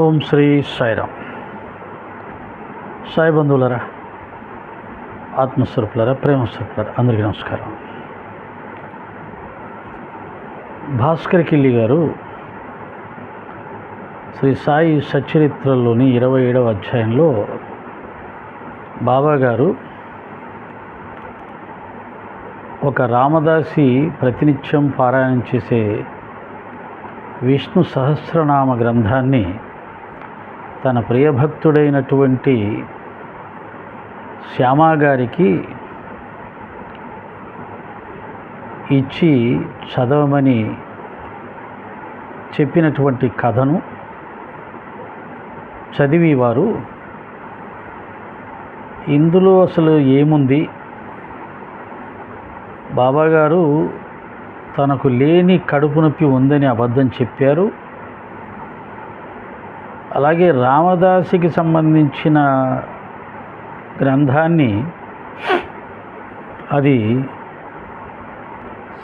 ఓం శ్రీ సాయిరామ్. సాయి బంధువులరా, ఆత్మస్వరూపులరా, ప్రేమస్వరూపులరా, అందరికీ నమస్కారం. భాస్కర్ కిల్లి గారు శ్రీ సాయి సచ్చరిత్రలోని 27వ అధ్యాయంలో బాబా గారు ఒక రామదాసి ప్రతినిత్యం పారాయణం చేసే విష్ణు సహస్రనామ గ్రంథాన్ని తన ప్రియభక్తుడైనటువంటి శ్యామాగారికి ఇచ్చి చదవమని చెప్పినటువంటి కథను చదివి వారు ఇందులో అసలు ఏముంది, బాబాగారు తనకు లేని కడుపు నొప్పి ఉందని అబద్ధం చెప్పారు, అలాగే రామదాసికి సంబంధించిన గ్రంథాన్ని అది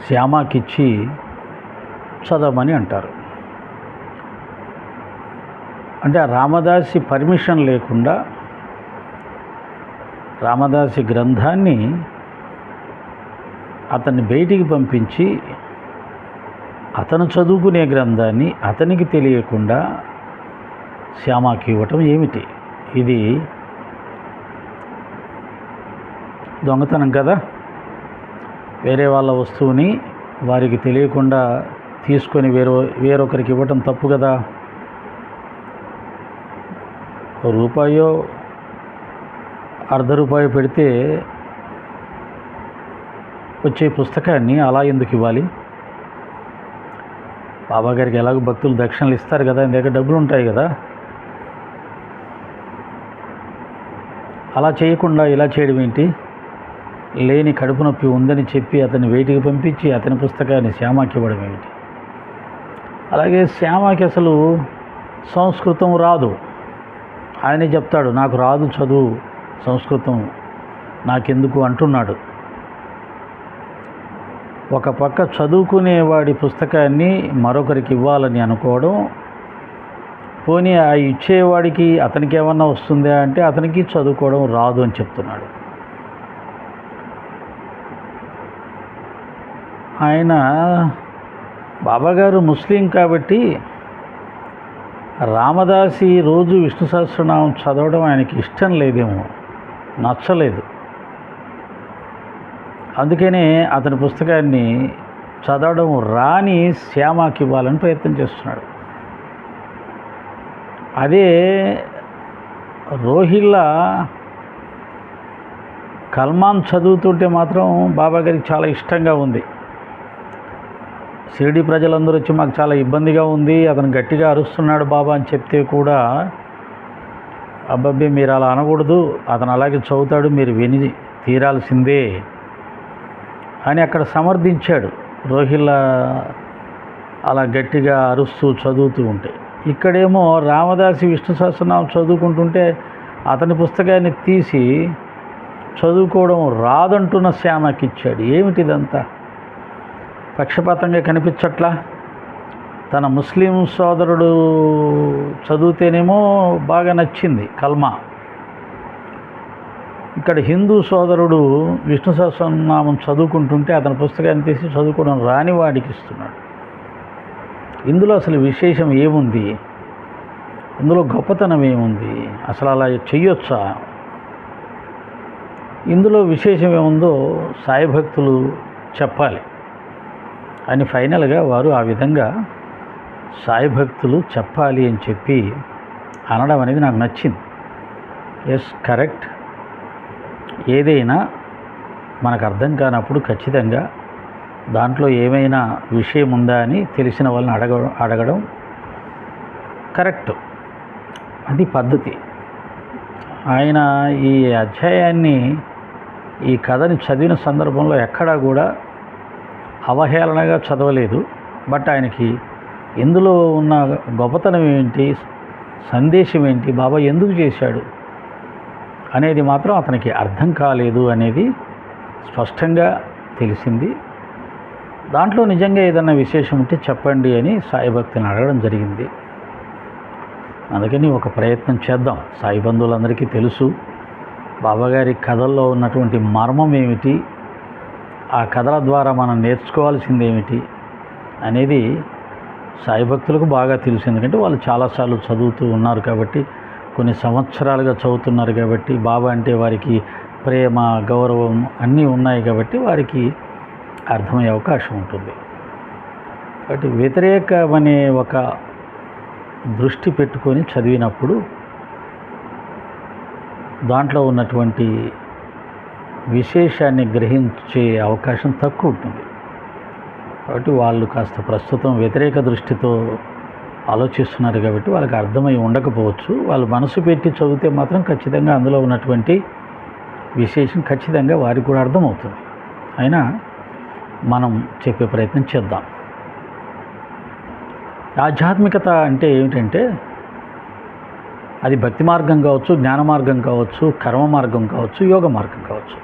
శ్యామకిచ్చి చదవమని అంటారు. అంటే ఆ రామదాసి పర్మిషన్ లేకుండా రామదాసి గ్రంథాన్ని అతన్ని బయటికి పంపించి అతను చదువుకునే గ్రంథాన్ని అతనికి తెలియకుండా శ్యామకి ఇవ్వటం ఏమిటి? ఇది దొంగతనం కదా. వేరే వాళ్ళ వస్తువుని వారికి తెలియకుండా తీసుకొని వేరొకరికి ఇవ్వటం తప్పు కదా. రూపాయో ₹1 పెడితే వచ్చే పుస్తకాన్ని అలా ఎందుకు ఇవ్వాలి? బాబాగారికి ఎలాగో భక్తులు దక్షిణలు ఇస్తారు కదా, ఇంత దగ్గర డబ్బులు ఉంటాయి కదా. అలా చేయకుండా ఇలా చేయడం ఏంటి? లేని కడుపు నొప్పి ఉందని చెప్పి అతన్ని బయటికి పంపించి అతని పుస్తకాన్ని శ్యామకి ఇవ్వడం ఏమిటి? అలాగే శ్యామకి అసలు సంస్కృతం రాదు. ఆయనే చెప్తాడు, నాకు రాదు చదువు, సంస్కృతం నాకెందుకు అంటున్నాడు. ఒక పక్క చదువుకునేవాడి పుస్తకాన్ని మరొకరికి ఇవ్వాలని అనుకోవడం, పోనీ ఆ ఇచ్చేవాడికి అతనికి ఏమన్నా వస్తుందా అంటే అతనికి చదువుకోవడం రాదు అని చెప్తున్నాడు. ఆయన బాబాగారు ముస్లిం కాబట్టి రామదాసి రోజు విష్ణు సహస్రనామం చదవడం ఆయనకి ఇష్టం లేదేమో, నచ్చలేదు. అందుకనే అతని పుస్తకాన్ని చదవడం రాని శ్యామకి ఇవ్వాలని ప్రయత్నం చేస్తున్నాడు. అదే రోహిల్లా కల్మాన్ చదువుతుంటే మాత్రం బాబాగారికి చాలా ఇష్టంగా ఉంది. షిరిడి ప్రజలందరూ వచ్చి మాకు చాలా ఇబ్బందిగా ఉంది, అతను గట్టిగా అరుస్తున్నాడు బాబా అని చెప్తే కూడా, అబ్బబ్బే మీరు అలా అనకూడదు, అతను అలాగే చదువుతాడు, మీరు విని తీరాల్సిందే అని అక్కడ సమర్థించాడు. రోహిల్లా అలా గట్టిగా అరుస్తూ చదువుతూ ఉంటే, ఇక్కడేమో రామదాసి విష్ణు సహస్రనామం చదువుకుంటుంటే అతని పుస్తకాన్ని తీసి చదువుకోవడం రాదంటున్న శ్యామకి ఇచ్చాడు. ఏమిటిదంతా? పక్షపాతంగా కనిపించట్లా? తన ముస్లిం సోదరుడు చదివితేనేమో బాగా నచ్చింది కల్మా, ఇక్కడ హిందూ సోదరుడు విష్ణు సహస్రనామం చదువుకుంటుంటే అతని పుస్తకాన్ని తీసి చదువుకోవడం రాని వాడికి ఇస్తున్నాడు. ఇందులో అసలు విశేషం ఏముంది? ఇందులో గొప్పతనం ఏముంది? అసలు అలా చెయ్యొచ్చా? ఇందులో విశేషం ఏముందో సాయి భక్తులు చెప్పాలి అని ఫైనల్గా వారు ఆ విధంగా సాయి భక్తులు చెప్పాలి అని చెప్పి అనడం అనేది నాకు నచ్చింది. Yes, correct. ఏదైనా మనకు అర్థం కానప్పుడు ఖచ్చితంగా దాంట్లో ఏమైనా విషయం ఉందా అని తెలిసిన వాళ్ళని అడగడం కరెక్ట్. అది పద్ధతి. ఆయన ఈ అధ్యాయాన్ని, ఈ కథని చదివిన సందర్భంలో ఎక్కడా కూడా అవహేళనగా చదవలేదు. బట్ ఆయనకి ఇందులో ఉన్న గొప్పతనం ఏంటి, సందేశం ఏంటి, బాబా ఎందుకు చేశాడు అనేది మాత్రం అతనికి అర్థం కాలేదు అనేది స్పష్టంగా తెలిసింది. దాంట్లో నిజంగా ఏదన్నా విశేషం ఉంటే చెప్పండి అని సాయి భక్తుని అడగడం జరిగింది. అందుకని ఒక ప్రయత్నం చేద్దాం. సాయి బంధువులందరికీ తెలుసు బాబాగారి కథల్లో ఉన్నటువంటి మర్మం ఏమిటి, ఆ కథల ద్వారా మనం నేర్చుకోవాల్సింది ఏమిటి అనేది సాయి భక్తులకు బాగా తెలుసు. ఎందుకంటే వాళ్ళు చాలాసార్లు చదువుతూ ఉన్నారు కాబట్టి, కొన్ని సంవత్సరాలుగా చదువుతున్నారు కాబట్టి, బాబా అంటే వారికి ప్రేమ, గౌరవం అన్నీ ఉన్నాయి కాబట్టి వారికి అర్థమయ్యే అవకాశం ఉంటుంది. కాబట్టి వ్యతిరేకమనే ఒక దృష్టి పెట్టుకొని చదివినప్పుడు దాంట్లో ఉన్నటువంటి విశేషాన్ని గ్రహించే అవకాశం తక్కువ ఉంటుంది. కాబట్టి వాళ్ళు కాస్త ప్రస్తుతం వ్యతిరేక దృష్టితో ఆలోచిస్తున్నారు కాబట్టి వాళ్ళకి అర్థమై ఉండకపోవచ్చు. వాళ్ళు మనసు పెట్టి చదివితే మాత్రం ఖచ్చితంగా అందులో ఉన్నటువంటి విశేషం ఖచ్చితంగా వారికి కూడా అర్థమవుతుంది. అయినా మనం చెప్పే ప్రయత్నం చేద్దాం. ఆధ్యాత్మికత అంటే ఏమిటంటే అది భక్తి మార్గం కావచ్చు, జ్ఞాన మార్గం కావచ్చు, కర్మ మార్గం కావచ్చు, యోగ మార్గం కావచ్చు.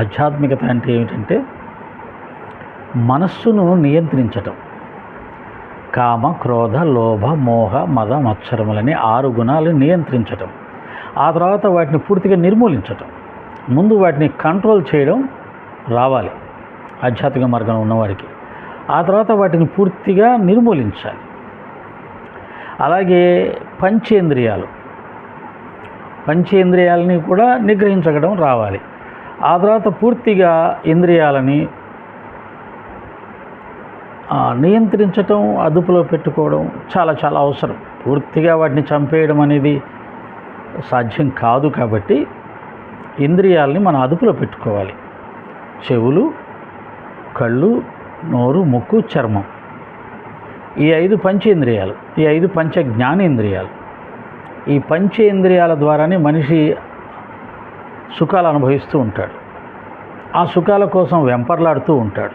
ఆధ్యాత్మికత అంటే ఏమిటంటే మనస్సును నియంత్రించటం. కామ, క్రోధ, లోభ, మోహ, మద, మత్సరములని 6 గుణాలను నియంత్రించటం. ఆ తర్వాత వాటిని పూర్తిగా నిర్మూలించటం. ముందు వాటిని కంట్రోల్ చేయడం రావాలి ఆధ్యాత్మిక మార్గంలో ఉన్నవారికి. ఆ తర్వాత వాటిని పూర్తిగా నిర్మూలించాలి. అలాగే పంచేంద్రియాలని కూడా నిగ్రహించడం రావాలి. ఆ తర్వాత పూర్తిగా ఇంద్రియాలని నియంత్రించటం, అదుపులో పెట్టుకోవడం చాలా చాలా అవసరం. పూర్తిగా వాటిని చంపేయడం అనేది సాధ్యం కాదు కాబట్టి ఇంద్రియాలని మనం అదుపులో పెట్టుకోవాలి. చెవులు, కళ్ళు, నోరు, ముక్కు, చర్మం, ఈ 5 పంచేంద్రియాలు, ఈ 5 పంచ జ్ఞానేంద్రియాలు. ఈ పంచేంద్రియాల ద్వారానే మనిషి సుఖాలు అనుభవిస్తూ ఉంటాడు. ఆ సుఖాల కోసం వెంపర్లాడుతూ ఉంటాడు.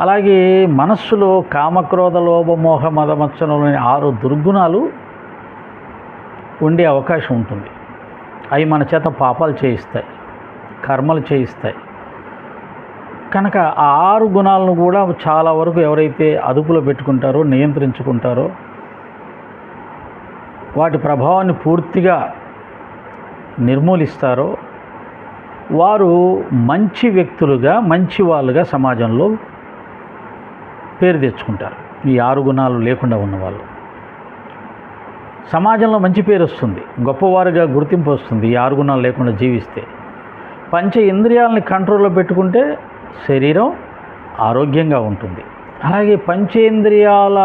అలాగే మనస్సులో కామక్రోధ, లోభ, మోహ, మద, మత్సరములని 6 దుర్గుణాలు ఉండే అవకాశం ఉంటుంది. అవి మన చేత పాపాలు చేయిస్తాయి, కర్మలు చేయిస్తాయి. కనుక ఆ 6 గుణాలను కూడా చాలా వరకు ఎవరైతే అదుపులో పెట్టుకుంటారో, నియంత్రించుకుంటారో, వాటి ప్రభావాన్ని పూర్తిగా నిర్మూలిస్తారో వారు మంచి వ్యక్తులుగా, మంచి వాళ్ళుగా సమాజంలో పేరు తెచ్చుకుంటారు. ఈ 6 గుణాలు లేకుండా ఉన్నవాళ్ళు సమాజంలో మంచి పేరు వస్తుంది, గొప్పవారుగా గుర్తింపు వస్తుంది. ఈ 6 గుణాలు లేకుండా జీవిస్తే. పంచ ఇంద్రియాలని కంట్రోల్లో పెట్టుకుంటే శరీరం ఆరోగ్యంగా ఉంటుంది. అలాగే పంచేంద్రియాల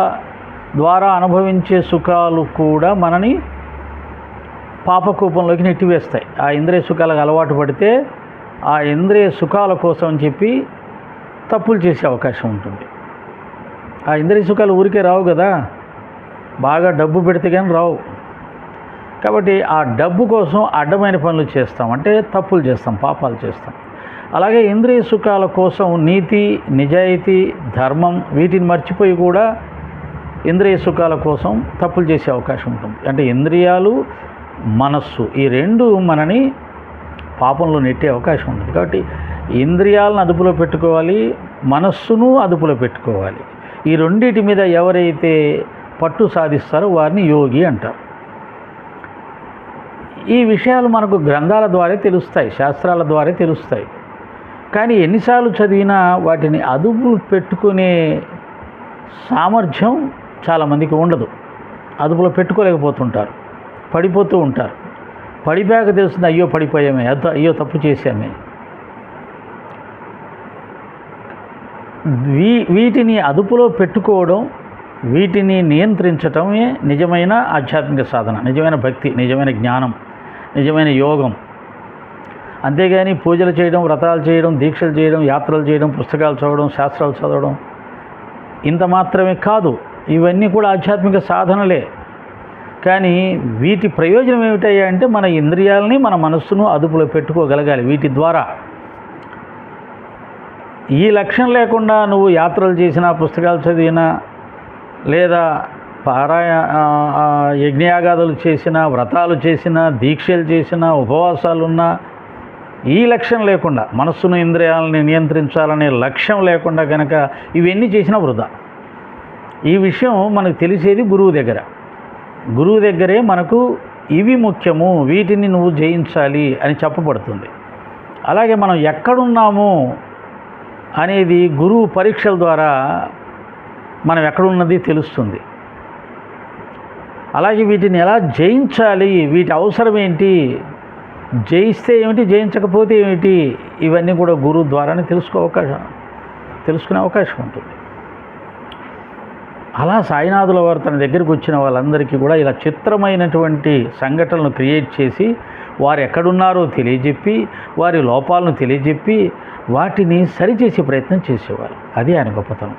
ద్వారా అనుభవించే సుఖాలు కూడా మనని పాపకూపంలోకి నెట్టివేస్తాయి. ఆ ఇంద్రియ సుఖాలకు అలవాటు పడితే ఆ ఇంద్రియ సుఖాల కోసం అని చెప్పి తప్పులు చేసే అవకాశం ఉంటుంది. ఆ ఇంద్రియ సుఖాలు ఊరికే రావు కదా, బాగా డబ్బు పెడితే కానీ రావు. కాబట్టి ఆ డబ్బు కోసం అడ్డమైన పనులు చేస్తాం, అంటే తప్పులు చేస్తాం, పాపాలు చేస్తాం. అలాగే ఇంద్రియ సుఖాల కోసం నీతి, నిజాయితీ, ధర్మం వీటిని మర్చిపోయి కూడా ఇంద్రియ సుఖాల కోసం తప్పులు చేసే అవకాశం ఉంటుంది. అంటే ఇంద్రియాలు, మనస్సు ఈ 2 మనని పాపంలో నెట్టే అవకాశం ఉంటుంది. కాబట్టి ఇంద్రియాలను అదుపులో పెట్టుకోవాలి, మనస్సును అదుపులో పెట్టుకోవాలి. ఈ రెండింటి మీద ఎవరైతే పట్టు సాధిస్తారో వారిని యోగి అంటారు. ఈ విషయాలు మనకు గ్రంథాల ద్వారా తెలుస్తాయి, శాస్త్రాల ద్వారా తెలుస్తాయి. కానీ ఎన్నిసార్లు చదివినా వాటిని అదుపు పెట్టుకునే సామర్థ్యం చాలామందికి ఉండదు. అదుపులో పెట్టుకోలేకపోతుంటారు, పడిపోతూ ఉంటారు. పడిపోయాక తెలుస్తుంది, అయ్యో పడిపోయామే, అయ్యో తప్పు చేశామే. వీటిని అదుపులో పెట్టుకోవడం, వీటిని నియంత్రించటమే నిజమైన ఆధ్యాత్మిక సాధన, నిజమైన భక్తి, నిజమైన జ్ఞానం, నిజమైన యోగం. అంతేగాని పూజలు చేయడం, వ్రతాలు చేయడం, దీక్షలు చేయడం, యాత్రలు చేయడం, పుస్తకాలు చదవడం, శాస్త్రాలు చదవడం ఇంత మాత్రమే కాదు. ఇవన్నీ కూడా ఆధ్యాత్మిక సాధనలే. కానీ వీటి ప్రయోజనం ఏమిటయ్యా అంటే మన ఇంద్రియాలని, మన మనస్సును అదుపులో పెట్టుకోగలగాలి. వీటి ద్వారా ఈ లక్ష్యం లేకుండా నువ్వు యాత్రలు చేసినా, పుస్తకాలు చదివినా, లేదా యజ్ఞయాగాదులు చేసినా, వ్రతాలు చేసినా, దీక్షలు చేసినా, ఉపవాసాలున్నా, ఈ లక్ష్యం లేకుండా, మనస్సును ఇంద్రియాలని నియంత్రించాలనే లక్ష్యం లేకుండా కనుక ఇవన్నీ చేసినా వృధా. ఈ విషయం మనకు తెలిసేది గురువు దగ్గర. గురువు దగ్గరే మనకు ఇవి ముఖ్యము, వీటిని నువ్వు జయించాలి అని చెప్పబడుతుంది. అలాగే మనం ఎక్కడున్నాము అనేది గురువు పరీక్షల ద్వారా మనం ఎక్కడున్నది తెలుస్తుంది. అలాగే వీటిని ఎలా జయించాలి, వీటి అవసరం ఏంటి, జయిస్తే ఏమిటి, జయించకపోతే ఏమిటి, ఇవన్నీ కూడా గురువు ద్వారానే తెలుసుకునే అవకాశం ఉంటుంది. అలా సాయినాథుల వారు తన దగ్గరికి వచ్చిన వాళ్ళందరికీ కూడా ఇలా చిత్రమైనటువంటి సంఘటనలు క్రియేట్ చేసి వారు ఎక్కడున్నారో తెలియజెప్పి, వారి లోపాలను తెలియజెప్పి వాటిని సరిచేసే ప్రయత్నం చేసేవారు. అది ఆయన గొప్పతనం.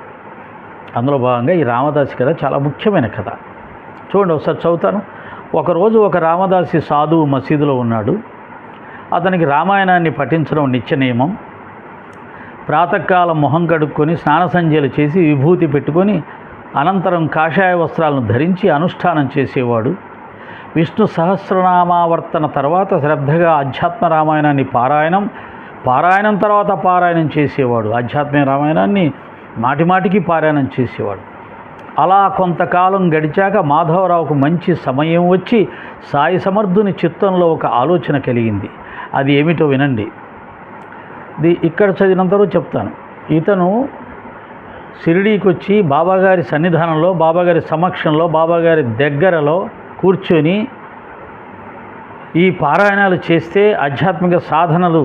అందులో భాగంగా ఈ రామదాసి కథ చాలా ముఖ్యమైన కథ. చూడండి, ఒకసారి చదువుతాను. ఒకరోజు ఒక రామదాసి సాధువు మసీదులో ఉన్నాడు. అతనికి రామాయణాన్ని పఠించడం నిత్య నియమం. ప్రాతకాలం మొహం కడుక్కొని స్నాన సంధ్యలు చేసి విభూతి పెట్టుకొని అనంతరం కాషాయ వస్త్రాలను ధరించి అనుష్ఠానం చేసేవాడు. విష్ణు సహస్రనామావర్తన తర్వాత శ్రద్ధగా అధ్యాత్మ రామాయణాన్ని పారాయణం తర్వాత పారాయణం చేసేవాడు. ఆధ్యాత్మిక రామాయణాన్ని మాటిమాటికి పారాయణం చేసేవాడు. అలా కొంతకాలం గడిచాక మాధవరావుకు మంచి సమయం వచ్చి సాయి సమర్థుని చిత్తంలో ఒక ఆలోచన కలిగింది. అది ఏమిటో వినండి. ఇక్కడ చదివినంతవరకు చెప్తాను. ఇతను షిరిడీకి వచ్చి బాబాగారి సన్నిధానంలో, బాబాగారి సమక్షంలో, బాబాగారి దగ్గరలో కూర్చొని ఈ పారాయణాలు చేస్తే ఆధ్యాత్మిక సాధనలు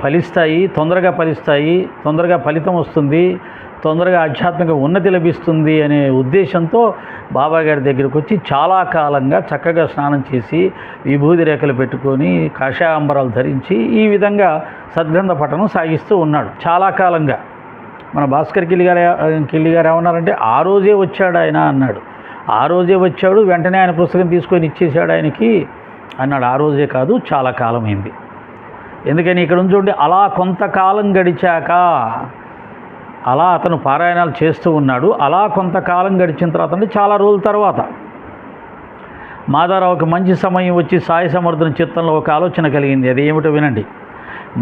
ఫలిస్తాయి, తొందరగా ఫలితం వస్తుంది, తొందరగా ఆధ్యాత్మిక ఉన్నతి లభిస్తుంది అనే ఉద్దేశంతో బాబాగారి దగ్గరికి వచ్చి చాలా కాలంగా చక్కగా స్నానం చేసి విభూది రేఖలు పెట్టుకొని కాషాయాంబరాలు ధరించి ఈ విధంగా సద్గ్రంథ పఠనం సాగిస్తూ ఉన్నాడు చాలా కాలంగా. మన భాస్కర్ కిల్లి గారు ఏమన్నారంటే, ఆ రోజే వచ్చాడు ఆయన అన్నాడు. ఆ రోజే వచ్చాడు, వెంటనే ఆయన పుస్తకం తీసుకొని ఇచ్చేసాడు ఆయనకి అన్నాడు. ఆ రోజే కాదు, చాలా కాలమైంది. ఎందుకని ఇక్కడ ఉంచుంటే అలా కొంతకాలం గడిచాక అలా అతను పారాయణాలు చేస్తూ ఉన్నాడు. అలా కొంతకాలం గడిచిన తర్వాత అంటే చాలా రోజుల తర్వాత మాధవరావుకి మంచి సమయం వచ్చి సాయి సమర్థుని చిత్తంలో ఒక ఆలోచన కలిగింది. అది ఏమిటో వినండి.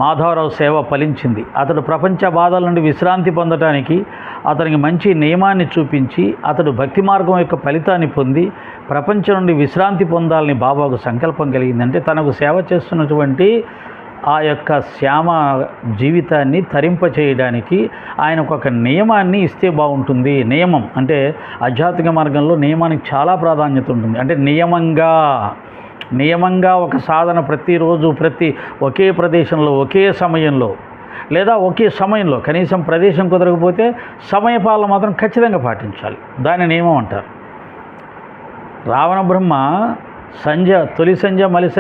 మాధవరావు సేవ ఫలించింది. అతడు ప్రపంచ బాధల నుండి విశ్రాంతి పొందడానికి అతనికి మంచి నియమాన్ని చూపించి అతడు భక్తి మార్గం యొక్క ఫలితాన్ని పొంది ప్రపంచం నుండి విశ్రాంతి పొందాలని బాబాకు సంకల్పం కలిగిందంటే తనకు సేవ చేస్తున్నటువంటి ఆ యొక్క శ్యామ జీవితాన్ని తరింపచేయడానికి ఆయనకు ఒక నియమాన్ని ఇస్తే బాగుంటుంది. నియమం అంటే ఆధ్యాత్మిక మార్గంలో నియమానికి చాలా ప్రాధాన్యత ఉంటుంది. అంటే నియమంగా ఒక సాధన ప్రతిరోజు ఒకే ప్రదేశంలో ఒకే సమయంలో లేదా ఒకే సమయంలో కనీసం ప్రదేశం కుదరకపోతే సమయపాలన మాత్రం ఖచ్చితంగా పాటించాలి. దాన్ని నియమం అంటారు. రావణ బ్రహ్మ తొలి సంధ్య మలి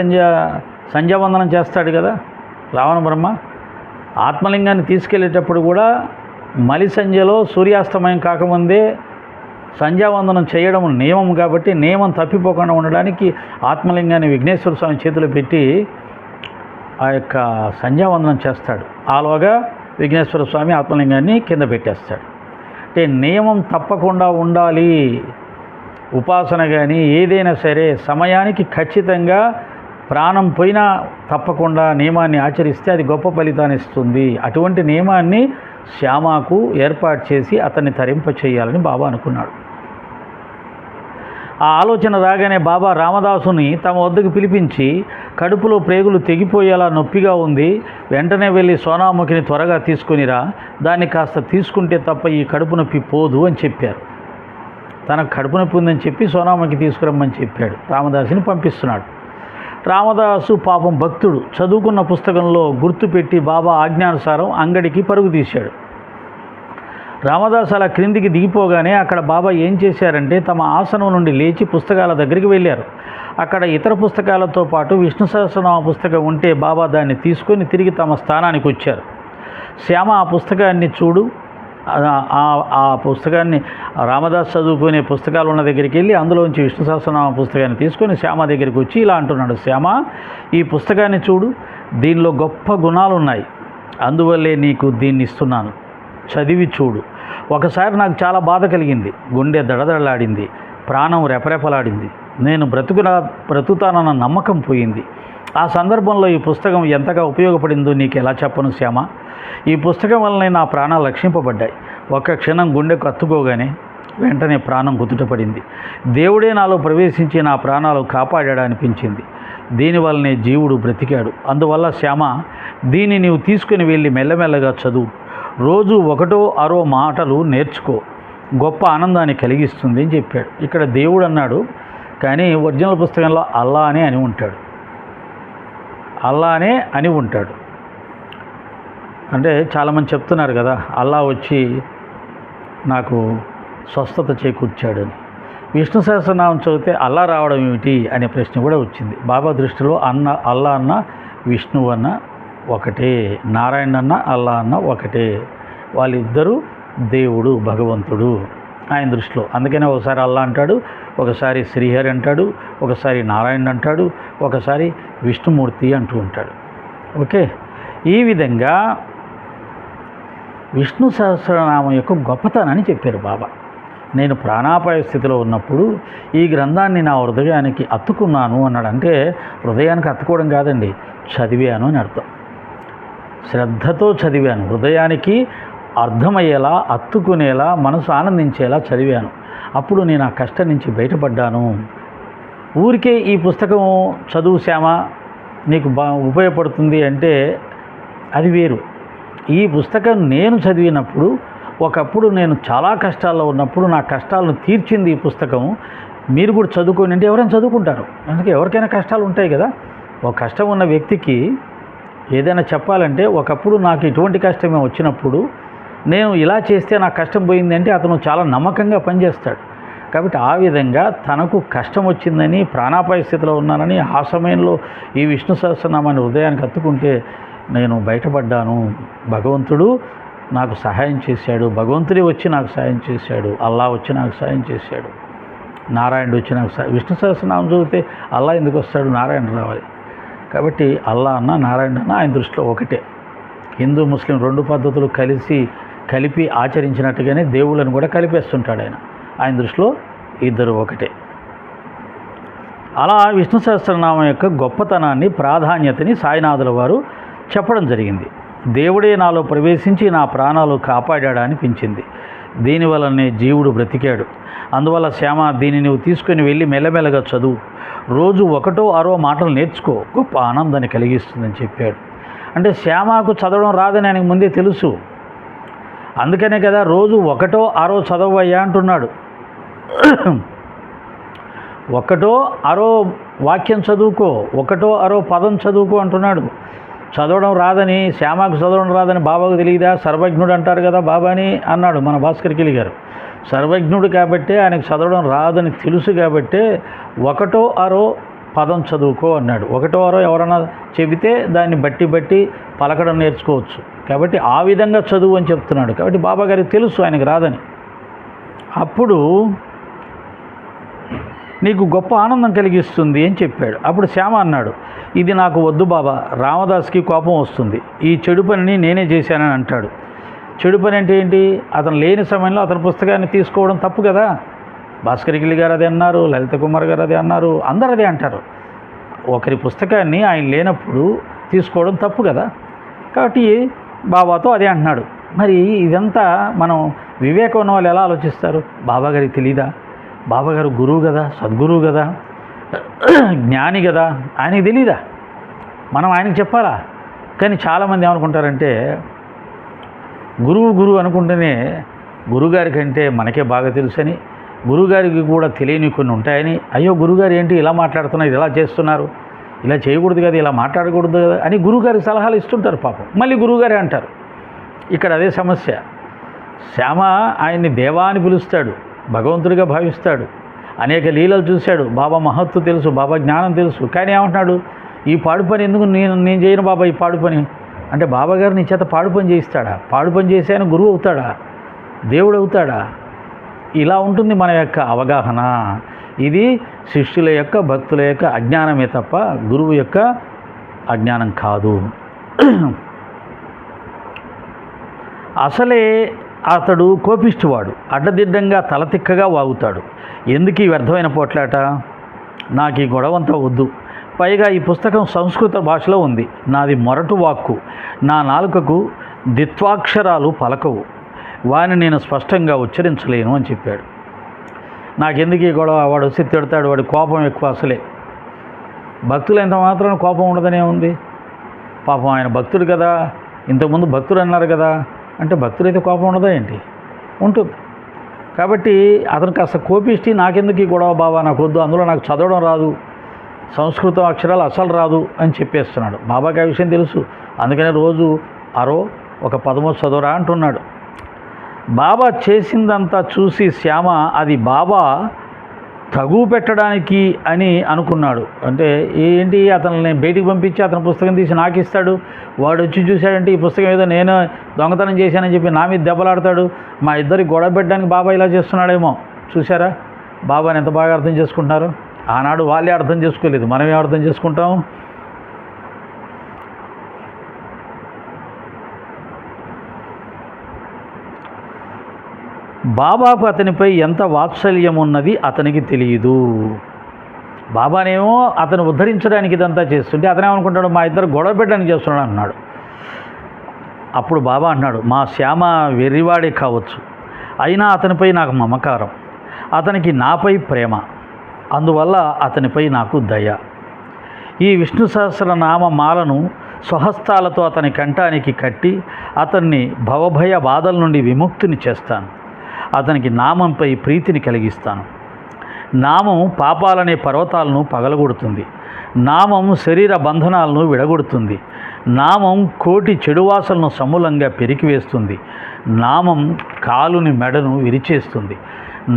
సంధ్యావందనం చేస్తాడు కదా. రావణ బ్రహ్మ ఆత్మలింగాన్ని తీసుకెళ్ళేటప్పుడు కూడా మలి సంధ్యలో సూర్యాస్తమయం కాకముందే సంధ్యావందనం చేయడం నియమం. కాబట్టి నియమం తప్పిపోకుండా ఉండడానికి ఆత్మలింగాన్ని విఘ్నేశ్వర స్వామి చేతిలో పెట్టి ఆ యొక్క సంధ్యావందనం చేస్తాడు. ఆలోగా విఘ్నేశ్వర స్వామి ఆత్మలింగాన్ని కింద పెట్టేస్తాడు. అంటే నియమం తప్పకుండా ఉండాలి. ఉపాసన కానీ ఏదైనా సరే సమయానికి ఖచ్చితంగా ప్రాణం పోయినా తప్పకుండా నియమాన్ని ఆచరిస్తే అది గొప్ప ఫలితాన్ని ఇస్తుంది. అటువంటి నియమాన్ని శ్యామకు ఏర్పాటు చేసి అతన్ని తరింపచేయాలని బాబా అనుకున్నాడు. ఆ ఆలోచన రాగానే బాబా రామదాసుని తమ వద్దకు పిలిపించి, కడుపులో ప్రేగులు తెగిపోయేలా నొప్పిగా ఉంది, వెంటనే వెళ్ళి సోనాముఖిని త్వరగా తీసుకునిరా, దాన్ని కాస్త తీసుకుంటే తప్ప ఈ కడుపు నొప్పి పోదు అని చెప్పారు. తనకు కడుపు నొప్పి ఉందని చెప్పి సోనాముఖి తీసుకురమ్మని చెప్పాడు. రామదాసుని పంపిస్తున్నాడు. రామదాసు పాపం భక్తుడు, చదువుకున్న పుస్తకంలో గుర్తుపెట్టి బాబా ఆజ్ఞానుసారం అంగడికి పరుగు తీశాడు. రామదాసు అలా క్రిందికి దిగిపోగానే అక్కడ బాబా ఏం చేశారంటే తమ ఆసనం నుండి లేచి పుస్తకాల దగ్గరికి వెళ్ళారు. అక్కడ ఇతర పుస్తకాలతో పాటు విష్ణు సహస్రనామ పుస్తకం ఉంటే బాబా దాన్ని తీసుకొని తిరిగి తమ స్థానానికి వచ్చారు. శ్యామ ఆ పుస్తకాన్ని చూడు, ఆ పుస్తకాన్ని రామదాస్ చదువుకునే పుస్తకాలు ఉన్న దగ్గరికి వెళ్ళి అందులోంచి విష్ణు సహస్రనామ పుస్తకాన్ని తీసుకొని శ్యామ దగ్గరికి వచ్చి ఇలా అంటున్నాడు, శ్యామ ఈ పుస్తకాన్ని చూడు, దీనిలో గొప్ప గుణాలు ఉన్నాయి, అందువల్లే నీకు దీన్ని ఇస్తున్నాను, చదివి చూడు. ఒకసారి నాకు చాలా బాధ కలిగింది, గుండె దడదడలాడింది, ప్రాణం రెపరెపలాడింది, నేను బ్రతుకుతానన్న నమ్మకం పోయింది. ఆ సందర్భంలో ఈ పుస్తకం ఎంతగా ఉపయోగపడిందో నీకు ఎలా చెప్పను శ్యామ. ఈ పుస్తకం వల్లనే నా ప్రాణాలు రక్షింపబడ్డాయి. ఒక్క క్షణం గుండెకు అత్తుకోగానే వెంటనే ప్రాణం కుదుటపడింది. దేవుడే నాలో ప్రవేశించి నా ప్రాణాలు కాపాడాడనిపించింది. దీనివల్లనే జీవుడు బ్రతికాడు. అందువల్ల శ్యామ, దీన్ని నీవు తీసుకుని వెళ్ళి మెల్లమెల్లగా చదువు. రోజు 1-6 మాటలు నేర్చుకో. గొప్ప ఆనందాన్ని కలిగిస్తుంది అని చెప్పాడు. ఇక్కడ దేవుడు అన్నాడు, కానీ ఒరిజినల్ పుస్తకంలో అల్లానే అని ఉంటాడు. అల్లానే అని ఉంటాడు. అంటే చాలామంది చెప్తున్నారు కదా, అల్లా వచ్చి నాకు స్వస్థత చేకూర్చాడని. విష్ణు సహస్రనామం చదివితే అల్లా రావడం ఏమిటి అనే ప్రశ్న కూడా వచ్చింది. బాబా దృష్టిలో అల్లా అన్న విష్ణువు అన్న ఒకటే, నారాయణ అన్న అల్లా అన్న ఒకటే. వాళ్ళిద్దరూ దేవుడు, భగవంతుడు ఆయన దృష్టిలో. అందుకనే ఒకసారి అల్లా అంటాడు, ఒకసారి శ్రీహరి అంటాడు, ఒకసారి నారాయణ అంటాడు, ఒకసారి విష్ణుమూర్తి అంటూ ఉంటాడు. ఓకే, ఈ విధంగా విష్ణు సహస్రనామం యొక్క గొప్పతనాన్ని చెప్పారు బాబా. నేను ప్రాణాపాయ స్థితిలో ఉన్నప్పుడు ఈ గ్రంథాన్ని నా హృదయానికి అత్తుకున్నాను అన్నాడు. అంటే హృదయానికి అత్తుకోవడం కాదండి, చదివాను అని అర్థం. శ్రద్ధతో చదివాను, హృదయానికి అర్థమయ్యేలా, అత్తుకునేలా, మనసు ఆనందించేలా చదివాను. అప్పుడు నేను ఆ కష్టం నుంచి బయటపడ్డాను. ఊరికే ఈ పుస్తకం చదువు శ్యామ, నీకు ఉపయోగపడుతుంది అంటే అది వేరు. ఈ పుస్తకం నేను చదివినప్పుడు, ఒకప్పుడు నేను చాలా కష్టాల్లో ఉన్నప్పుడు నా కష్టాలను తీర్చింది ఈ పుస్తకం. మీరు కూడా చదువుకోండి అంటే ఎవరైనా చదువుకుంటారు. అందుకే ఎవరికైనా కష్టాలు ఉంటాయి కదా. ఒక కష్టం ఉన్న వ్యక్తికి ఏదైనా చెప్పాలంటే, ఒకప్పుడు నాకు ఇటువంటి కష్టమే వచ్చినప్పుడు నేను ఇలా చేస్తే నాకు కష్టం పోయింది అంటే అతను చాలా నమ్మకంగా పనిచేస్తాడు. కాబట్టి ఆ విధంగా తనకు కష్టం వచ్చిందని, ప్రాణాపాయ స్థితిలో ఉన్నానని ఆ సమయంలో ఈ విష్ణు సహస్రనామాన్ని హృదయానికి అత్తుకుంటే నేను బయటపడ్డాను. భగవంతుడు నాకు సహాయం చేశాడు, భగవంతుడే వచ్చి నాకు సహాయం చేశాడు, అల్లా వచ్చి నాకు సహాయం చేశాడు, నారాయణుడు వచ్చి నాకు విష్ణు సహస్రనామం చదివితే అల్లా ఎందుకు వస్తాడు, నారాయణ రావాలి. కాబట్టి అల్లా అన్న నారాయణ అన్న ఆయన దృష్టిలో ఒకటే. హిందూ ముస్లిం 2 పద్ధతులు కలిపి ఆచరించినట్టుగానే దేవుళ్ళని కూడా కలిపేస్తుంటాడు ఆయన దృష్టిలో ఇద్దరు ఒకటే. అలా విష్ణు సహస్రనామం యొక్క గొప్పతనాన్ని, ప్రాధాన్యతని సాయినాథుల వారు చెప్పడం జరిగింది. దేవుడే నాలో ప్రవేశించి నా ప్రాణాలు కాపాడాడా అనిపించింది. దీనివల్లనే జీవుడు బ్రతికాడు. అందువల్ల శ్యామ, దీన్ని నువ్వు తీసుకుని వెళ్ళి మెల్లమెల్లగా చదువు. రోజు 1-6 మాటలు నేర్చుకో. గొప్ప ఆనందాన్ని కలిగిస్తుందని చెప్పాడు. అంటే శ్యామకు చదవడం రాదని ఆయనకు ముందే తెలుసు. అందుకనే కదా రోజు 1-6 చదవయ్యా అంటున్నాడు. 1-6 వాక్యం చదువుకో, 1-6 పదం చదువుకో అంటున్నాడు. చదవడం రాదని, శ్యామకు చదవడం రాదని బాబాకు తెలియదా? సర్వజ్ఞుడు అంటారు కదా బాబాని అన్నాడు మన భాస్కర్ కిలి గారు. సర్వజ్ఞుడు కాబట్టి ఆయనకు చదవడం రాదని తెలుసు కాబట్టి 1-6 పదం చదువుకో అన్నాడు. 1-6 ఎవరన్నా చెబితే దాన్ని బట్టి పలకడం నేర్చుకోవచ్చు. కాబట్టి ఆ విధంగా చదువు అని చెప్తున్నాడు. కాబట్టి బాబా గారికి తెలుసు ఆయనకు రాదని. అప్పుడు నీకు గొప్ప ఆనందం కలిగిస్తుంది అని చెప్పాడు. అప్పుడు శ్యామ అన్నాడు, ఇది నాకు వద్దు బాబా, రామదాస్కి కోపం వస్తుంది, ఈ చెడు పనిని నేనే చేశానని అంటాడు. చెడు పని అంటే ఏంటి? అతను లేని సమయంలో అతని పుస్తకాన్ని తీసుకోవడం తప్పు కదా. భాస్కర్ కిలి గారు అదే అన్నారు, లలిత కుమార్ గారు అదే అన్నారు, అందరు అదే అంటారు. ఒకరి పుస్తకాన్ని ఆయన లేనప్పుడు తీసుకోవడం తప్పు కదా. కాబట్టి బాబాతో అదే అంటున్నాడు. మరి ఇదంతా మనం వివేకం ఉన్న వాళ్ళు ఎలా ఆలోచిస్తారు? బాబా గారికి తెలీదా? బాబా గారు గురువు కదా, సద్గురువు కదా, జ్ఞాని కదా, ఆయనకి తెలీదా? మనం ఆయనకి చెప్పాలా? కానీ చాలామంది ఏమనుకుంటారంటే, గురువు అనుకుంటేనే గురువుగారి కంటే మనకే బాగా తెలుసని, గురువుగారికి కూడా తెలియని కొన్ని ఉంటాయని, అయ్యో గురువుగారు ఏంటి ఇలా మాట్లాడుతున్నారు, ఇలా చేస్తున్నారు, ఇలా చేయకూడదు కదా, ఇలా మాట్లాడకూడదు కదా అని గురువుగారికి సలహాలు ఇస్తుంటారు పాపం. మళ్ళీ గురువుగారే అంటారు. ఇక్కడ అదే సమస్య. శ్యామ ఆయన్ని దేవా అని పిలుస్తాడు, భగవంతుడిగా భావిస్తాడు, అనేక లీలలు చూశాడు, బాబా మహత్తు తెలుసు, బాబా జ్ఞానం తెలుసు. కానీ ఏమంటున్నాడు, ఈ పాడు పని ఎందుకు నేను చేయను బాబా, ఈ పాడు పని అంటే బాబా గారు నీ చేత పాడు పని చేయిస్తాడా? పాడు పని చేసి ఆయన గురువు అవుతాడా? దేవుడు అవుతాడా? ఇలా ఉంటుంది మన యొక్క అవగాహన. ఇది శిష్యుల యొక్క, భక్తుల యొక్క అజ్ఞానమే తప్ప గురువు యొక్క అజ్ఞానం కాదు. అసలే అతడు కోపిష్టివాడు, అడ్డదిడ్డంగా తలతిక్కగా వాగుతాడు. ఎందుకు ఈ వ్యర్థమైన పోట్లాట? నాకు ఈ గొడవంతా వద్దు. పైగా ఈ పుస్తకం సంస్కృత భాషలో ఉంది. నాది మొరటు వాక్కు, నా నాలుకకు ద్విత్వాక్షరాలు పలకవు, వాని నేను స్పష్టంగా ఉచ్చరించలేను అని చెప్పాడు. నాకెందుకు ఈ గొడవ, వాడు వచ్చి తిడతాడు, వాడి కోపం ఎక్కువ. అసలే భక్తులు ఎంత మాత్రం కోపం ఉండదనే ఉంది. పాపం ఆయన భక్తుడు కదా, ఇంతకుముందు భక్తుడు అన్నారు కదా, అంటే భక్తుడైతే కోపం ఉండదా ఏంటి? ఉంటుంది. కాబట్టి అతను కాస్త కోపిష్టి, నాకెందుకు ఈ గొడవ బాబా, నాకు వద్దు, అందులో నాకు చదవడం రాదు, సంస్కృతం అక్షరాలు అసలు రాదు అని చెప్పేస్తున్నాడు. బాబాకి ఆ విషయం తెలుసు, అందుకనే రోజు ఒక పదమో చదవరా అంటున్నాడు. బాబా చేసిందంతా చూసి శ్యామ అది బాబా తగు పెట్టడానికి అని అనుకున్నాడు. అంటే ఏంటి, అతన్ని బయటికి పంపించి అతని పుస్తకం తీసి నాకు ఇస్తాడు, వాడు వచ్చి చూశాడంటే ఈ పుస్తకం ఏదో నేను దొంగతనం చేశానని చెప్పి నా మీద దెబ్బలాడతాడు, మా ఇద్దరికి గొడవ పెట్టడానికి బాబా ఇలా చేస్తున్నాడేమో. చూసారా బాబాని ఎంత బాగా అర్థం చేసుకుంటున్నారు. ఆనాడు వాళ్ళే అర్థం చేసుకోలేదు, మనమే అర్థం చేసుకుంటాం. బాబాకు అతనిపై ఎంత వాత్సల్యం ఉన్నది అతనికి తెలియదు. బాబానేమో అతను ఉద్ధరించడానికి ఇదంతా చేస్తుంటే అతనేమనుకుంటాడు, మా ఇద్దరు గొడవ పెట్టడానికి చేస్తున్నాడు అన్నాడు. అప్పుడు బాబా అన్నాడు, మా శ్యామ వెర్రివాడే కావచ్చు, అయినా అతనిపై నాకు మమకారం, అతనికి నాపై ప్రేమ, అందువల్ల అతనిపై నాకు దయ. ఈ విష్ణు సహస్రనామ మాలను స్వహస్తాలతో అతని కంఠానికి కట్టి అతన్ని భవభయ బాధల నుండి విముక్తిని చేస్తాను. అతనికి నామంపై ప్రీతిని కలిగిస్తాను. నామం పాపాలనే పర్వతాలను పగలగొడుతుంది. నామం శరీర బంధనాలను విడగొడుతుంది. నామం కోటి చెడువాసలను సమూలంగా పెరికివేస్తుంది. నామం కాలుని మెడను విరిచేస్తుంది.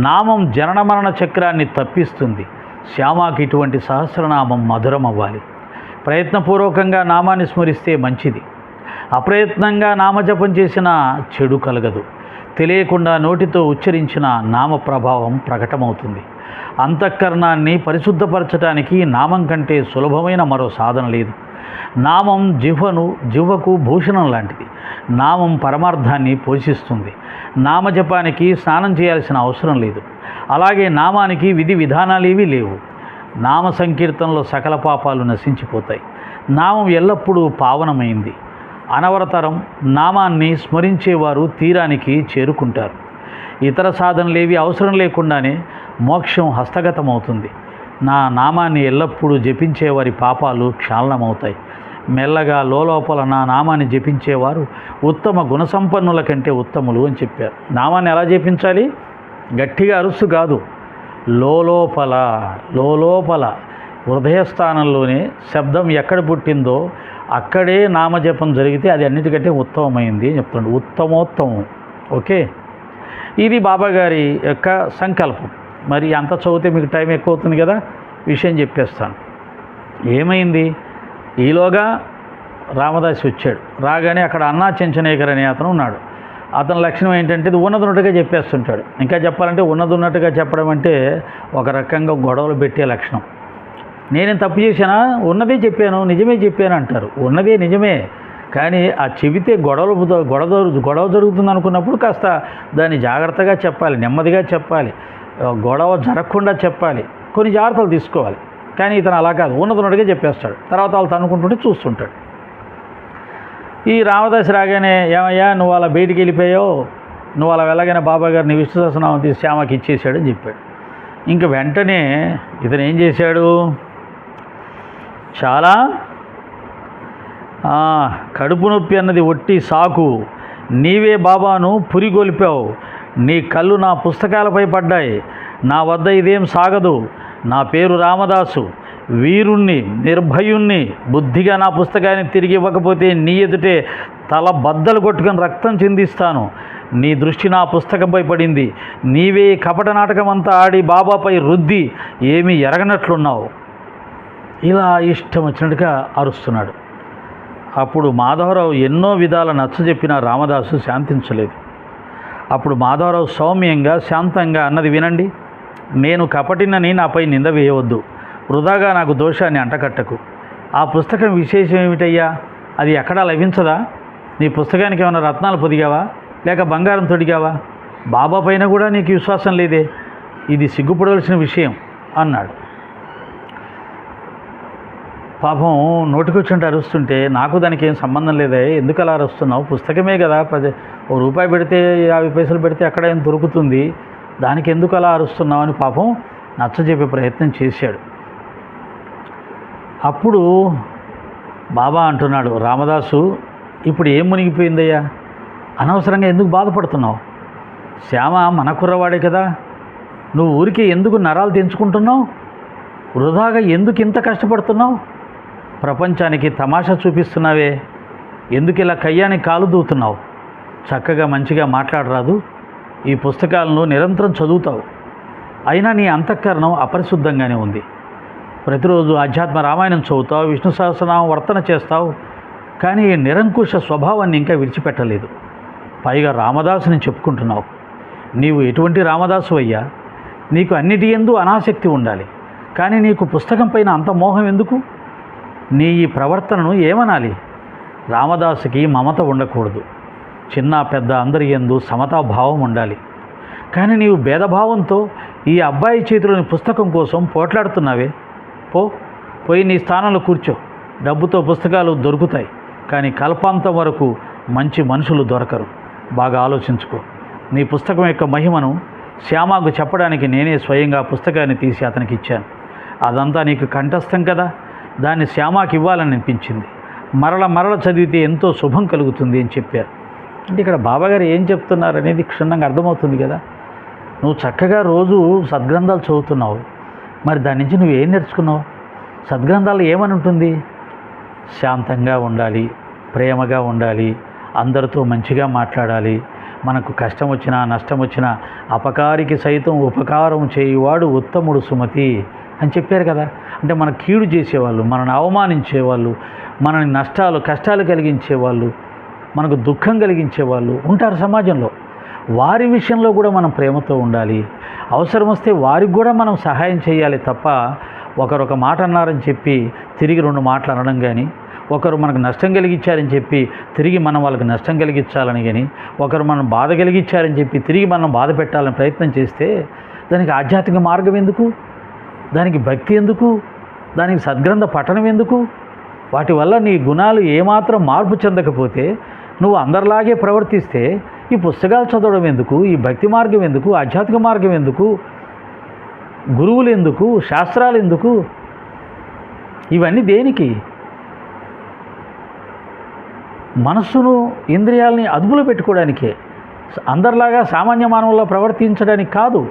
నామం జనన మరణ చక్రాన్ని తప్పిస్తుంది. శ్యామాకి ఇటువంటి సహస్రనామం మధురం అవ్వాలి. ప్రయత్నపూర్వకంగా నామాన్ని స్మరిస్తే మంచిది. అప్రయత్నంగా నామజపం చేసిన చెడు కలగదు. తెలియకుండా నోటితో ఉచ్చరించిన నామ ప్రభావం ప్రకటమవుతుంది. అంతఃకరణాన్ని పరిశుద్ధపరచడానికి నామం కంటే సులభమైన మరో సాధన లేదు. నామం జిహ్వకు భూషణం లాంటిది. నామం పరమార్థాన్ని పోషిస్తుంది. నామజపానికి స్నానం చేయాల్సిన అవసరం లేదు. అలాగే నామానికి విధి విధానాలేవీ లేవు. నామ సంకీర్తనలో సకల పాపాలు నశించిపోతాయి. నామం ఎల్లప్పుడూ పావనమైంది. అనవరతరం నామాన్ని స్మరించేవారు తీరానికి చేరుకుంటారు. ఇతర సాధనలేవి అవసరం లేకుండానే మోక్షం హస్తగతమవుతుంది. నా నామాన్ని ఎల్లప్పుడూ జపించేవారి పాపాలు క్షాళనమవుతాయి. మెల్లగా లోపల నా నామాన్ని జపించేవారు ఉత్తమ గుణసంపన్నుల కంటే ఉత్తములు అని చెప్పారు. నామాన్ని ఎలా జపించాలి? గట్టిగా అరుస్తూ కాదు, లోపల హృదయస్థానంలోనే శబ్దం ఎక్కడ పుట్టిందో అక్కడే నామజపం జరిగితే అది అన్నిటికంటే ఉత్తమమైంది అని చెప్తున్నాడు. ఉత్తమోత్తమం. ఓకే, ఇది బాబాగారి యొక్క సంకల్పం. మరి అంత చదివితే మీకు టైం ఎక్కువ అవుతుంది కదా, విషయం చెప్పేస్తాను. ఏమైంది, ఈలోగా రామదాస్ వచ్చాడు. రాగానే అక్కడ అన్నా చెంచనేకర్ అనే అతను ఉన్నాడు. అతని లక్షణం ఏంటంటే ఇది ఉన్నట్టుగా చెప్పేస్తుంటాడు. ఇంకా చెప్పాలంటే ఉన్నట్టుగా చెప్పడం అంటే ఒక రకంగా గొడవలు పెట్టే లక్షణం. నేనేం తప్పు చేశానా? ఉన్నదే చెప్పాను, నిజమే చెప్పాను అంటారు. ఉన్నదే నిజమే, కానీ ఆ చెబితే గొడవ జరుగుతుంది అనుకున్నప్పుడు కాస్త దాన్ని జాగ్రత్తగా చెప్పాలి, నెమ్మదిగా చెప్పాలి, గొడవ జరగకుండా చెప్పాలి, కొన్ని జాగ్రత్తలు తీసుకోవాలి. కానీ ఇతను అలా కాదు, ఉన్నట్టుగా చెప్పేస్తాడు. తర్వాత వాళ్ళు తనుకుంటుంటే చూస్తుంటాడు. ఈ రామదాస్ రాగానే, ఏమయ్యా నువ్వు అలా బయటికి వెళ్ళిపోయావు, నువ్వు అలా వెళ్ళగానే బాబా గారు నీ విష్ణు సహస్రనామం తీసి శ్యామకి ఇచ్చేసాడు అని చెప్పాడు. ఇంక వెంటనే ఇతను ఏం చేశాడు, చాలా కడుపు నొప్పి అన్నది ఒట్టి సాకు, నీవే బాబాను పురిగొల్పావు, నీ కళ్ళు నా పుస్తకాలపై పడ్డాయి, నా వద్ద ఇదేం సాగదు, నా పేరు రామదాసు, వీరుణ్ణి నిర్భయుణ్ణి, బుద్ధిగా నా పుస్తకాన్ని తిరిగి ఇవ్వకపోతే నీ ఎదుటే తల బద్దలు కొట్టుకొని రక్తం చిందిస్తాను, నీ దృష్టి నా పుస్తకంపై పడింది, నీవే కపట నాటకం అంతా ఆడి బాబాపై రుద్ది ఏమీ ఎరగనట్లున్నావు. ఇలా ఇష్టం వచ్చినట్టుగా అరుస్తున్నాడు. అప్పుడు మాధవరావు ఎన్నో విధాల నచ్చజెప్పిన రామదాసు శాంతించలేదు. అప్పుడు మాధవరావు సౌమ్యంగా శాంతంగా అన్నది వినండి, నేను కపటినని నాపై నింద వేయవద్దు, వృధాగా నాకు దోషాన్ని అంటకట్టకు. ఆ పుస్తకం విశేషం ఏమిటయ్యా, అది ఎక్కడా లభించదా? నీ పుస్తకానికి ఏమైనా రత్నాలు పొదిగావా, లేక బంగారం తొడిగావా? బాబా పైన కూడా నీకు విశ్వాసం లేదే, ఇది సిగ్గుపడవలసిన విషయం అన్నాడు. పాపం నోటికొచ్చినట్టు అరుస్తుంటే, నాకు దానికి ఏం సంబంధం లేదే, ఎందుకు అలా అరుస్తున్నావు, పుస్తకమే కదా, ₹1 పెడితే 50 పైసలు పెడితే అక్కడ ఏం దొరుకుతుంది, దానికి ఎందుకు అలా అరుస్తున్నావు అని పాపం నచ్చజెప్పే ప్రయత్నం చేశాడు. అప్పుడు బాబా అంటున్నాడు, రామదాసు ఇప్పుడు ఏం మునిగిపోయిందయ్యా, అనవసరంగా ఎందుకు బాధపడుతున్నావు? శ్యామ మన కుర్రవాడే కదా, నువ్వు ఊరికి ఎందుకు నరాలు తెంచుకుంటున్నావు? వృధాగా ఎందుకు ఇంత కష్టపడుతున్నావు? ప్రపంచానికి తమాషా చూపిస్తున్నావే, ఎందుకు ఇలా కయ్యానికి కాలు దూతున్నావు? చక్కగా మంచిగా మాట్లాడరాదు? ఈ పుస్తకాలను నిరంతరం చదువుతావు, అయినా నీ అంతఃకరణం అపరిశుద్ధంగానే ఉంది. ప్రతిరోజు ఆధ్యాత్మ రామాయణం చదువుతావు, విష్ణు సహస్రనామం వర్తన చేస్తావు, కానీ ఈ నిరంకుశ స్వభావాన్ని ఇంకా విడిచిపెట్టలేదు. పైగా రామదాసుని చెప్పుకుంటున్నావు. నీవు ఎటువంటి రామదాసు అయ్యా? నీకు అన్నిటి యందు అనాసక్తి ఉండాలి, కానీ నీకు పుస్తకం పైన అంత మోహం ఎందుకు? నీ ఈ ప్రవర్తనను ఏమనాలి? రామదాసుకి మమత ఉండకూడదు, చిన్న పెద్ద అందరి యందు సమతాభావం ఉండాలి. కానీ నీవు భేదభావంతో ఈ అబ్బాయి చేతిలోని పుస్తకం కోసం పోట్లాడుతున్నావే. పోయి నీ స్థానంలో కూర్చో. డబ్బుతో పుస్తకాలు దొరుకుతాయి, కానీ కల్పాంతం వరకు మంచి మనుషులు దొరకరు. బాగా ఆలోచించుకో. నీ పుస్తకం యొక్క మహిమను శ్యామకు చెప్పడానికి నేనే స్వయంగా పుస్తకాన్ని తీసి అతనికి ఇచ్చాను. అదంతా నీకు కంఠస్థం కదా, దాన్ని శ్యామకి ఇవ్వాలని అనిపించింది. మరల చదివితే ఎంతో శుభం కలుగుతుంది అని చెప్పారు. అంటే ఇక్కడ బాబాగారు ఏం చెప్తున్నారు అనేది క్షుణ్ణంగా అర్థమవుతుంది కదా. నువ్వు చక్కగా రోజు సద్గ్రంథాలు చదువుతున్నావు, మరి దాని నుంచి నువ్వు ఏం నేర్చుకున్నావు? సద్గ్రంథాలు ఏమని ఉంటుంది? శాంతంగా ఉండాలి, ప్రేమగా ఉండాలి, అందరితో మంచిగా మాట్లాడాలి, మనకు కష్టం వచ్చినా నష్టం వచ్చినా అపకారికి సైతం ఉపకారం చేయువాడు ఉత్తముడు సుమతి అని చెప్పారు కదా. అంటే మన కీడు చేసేవాళ్ళు, మనల్ని అవమానించేవాళ్ళు, మనని కష్టాలు కలిగించేవాళ్ళు, మనకు దుఃఖం కలిగించేవాళ్ళు ఉంటారు సమాజంలో. వారి విషయంలో కూడా మనం ప్రేమతో ఉండాలి. అవసరం వస్తే వారికి కూడా మనం సహాయం చేయాలి తప్ప ఒకరు ఒక మాట అన్నారని చెప్పి తిరిగి 2 మాటలు అనడం కానీ, ఒకరు మనకు నష్టం కలిగించారని చెప్పి తిరిగి మనం వాళ్ళకి నష్టం కలిగించాలని కానీ, ఒకరు మనం బాధ కలిగించారని చెప్పి తిరిగి మనం బాధ పెట్టాలని ప్రయత్నం చేస్తే దానికి ఆధ్యాత్మిక మార్గం ఎందుకు? దానికి భక్తి ఎందుకు? దానికి సద్గ్రంథ పఠనం ఎందుకు? వాటి వల్ల నీ గుణాలు ఏమాత్రం మార్పు చెందకపోతే, నువ్వు అందరిలాగే ప్రవర్తిస్తే ఈ పుస్తకాలు చదవడం ఎందుకు? ఈ భక్తి మార్గం ఎందుకు? ఆధ్యాత్మిక మార్గం ఎందుకు? గురువులు ఎందుకు? శాస్త్రాలు ఎందుకు? ఇవన్నీ దేనికి? మనస్సును ఇంద్రియాలని అదుపులో పెట్టుకోవడానికే, అందరిలాగా సామాన్య మానవుల్లో ప్రవర్తించడానికి కాదు.